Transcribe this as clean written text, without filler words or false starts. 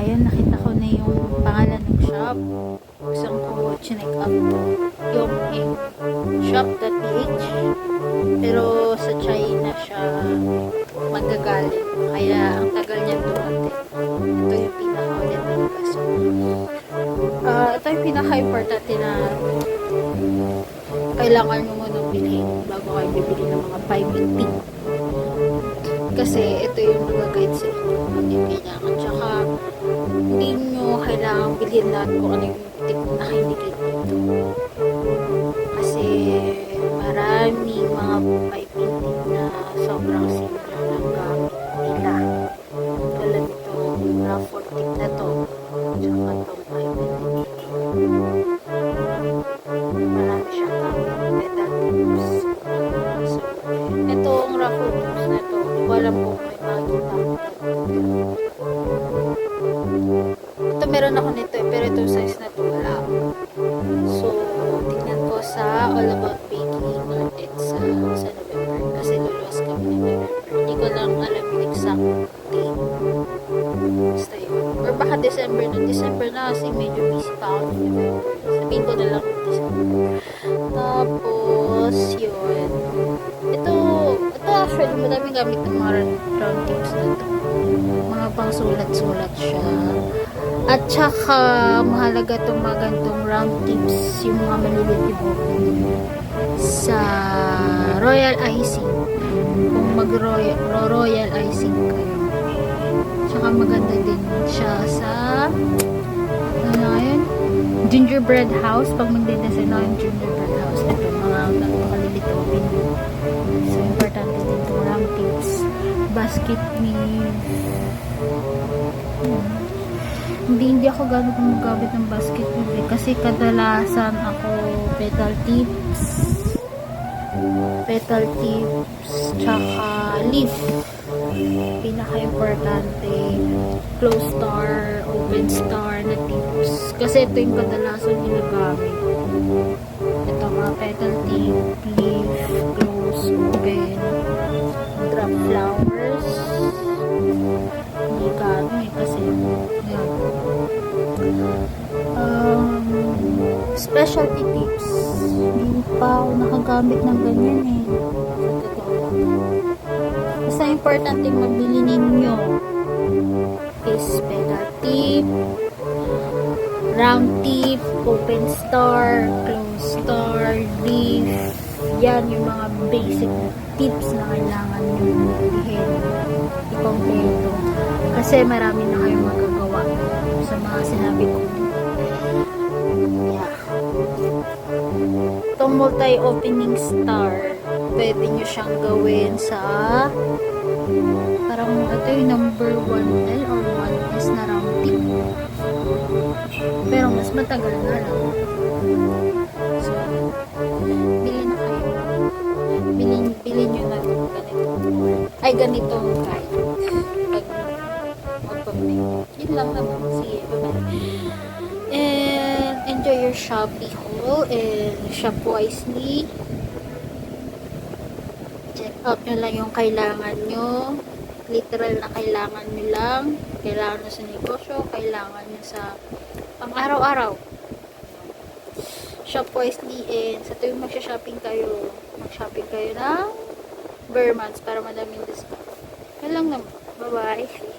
Ayun, nakita ko na yung pangalan ng shop. Gusto ko chinek up yung shop.ph, pero sa China siya magagaling. Kaya ang tagal niya dumating. Ito yung pinaka-ulit ng kaso. Ito yung pinaka-importante na kailangan nyo munang bilhin bago kayo bibili ng mga private tip. Kasi ito yung mag-guide sa inyo kung yung kailangan. Tsaka hindi nyo kailangan bilhin lahat kung ano yung tip na indicate dito. Kasi maraming mga piping tip na sobrang similar ng gamit nila. Tulad itong raffle tip na to. Tsaka itong piping tip. Marami siyang gamit. Metal tips. So, itong raffle tips na to, di ko alam kung may makikita ko. Ito meron ako nito pero itong size na to wala. So, tingnan ko sa All About Baking natin sa November. Kasi luluwas kami ng November. Hindi ko lang alam yung exact date. Basta yun. Or baka December na. December na kasi medyo busy pa ako ng November. Sabihin ko na lang December. Tapos, yun. Ito actually, madaming gamit ng mga round tips na ito. Mga pang sulat-sulat siya. At saka, mahalaga itong mga ganitong round tips, yung mga maliliit i-open sa royal icing. Kung mag-royal icing kayo. Tsaka maganda din siya sa gingerbread house. Pag magde-design na yung gingerbread house, ito mga maliliit open. So, importante din itong round tips. Basket weave. Hindi ako gano'n gumagamit ng basket weave kasi kadalasan ako petal tips, tsaka leaf. Pinaka-importante, close star, open star na tips. Kasi ito yung kadalasan ginagamit. Ito mga petal tip, leaf, close, open, drop flowers. Hindi gano'n kasi specialty tips. Hindi pa ako nakagamit ng ganyan eh. Sa totoo lang. Basta importante mabili ninyo is petal tip, round tip, open star, close star, leaf. Yan yung mga basic tips na kailangan nyo bilhin. I-kompleto. Kasi marami na kayong magagawa sa mga sinabi ko. Yeah. Itong multi-opening star, pwede nyo siyang gawin sa parang ito yung number 1L or 1S na round tip. Pero mas matagal na lang. So, bilhin na kayo. Bilhin nyo na ganito. Ay, ganitong kahit. Pag magpapalito. Yun lang naman. Sige, bye-bye. And enjoy your Shopee haul and shop wisely. Check out nyo lang yung kailangan nyo. Literal na kailangan nyo lang. Kailangan nyo sa negosyo. Kailangan nyo sa pang-araw-araw. Shop wisely and sa tuwing magsha-shopping kayo, mag-shopping kayo ng bare months para madaming discount. Yun lang naman. Bye-bye.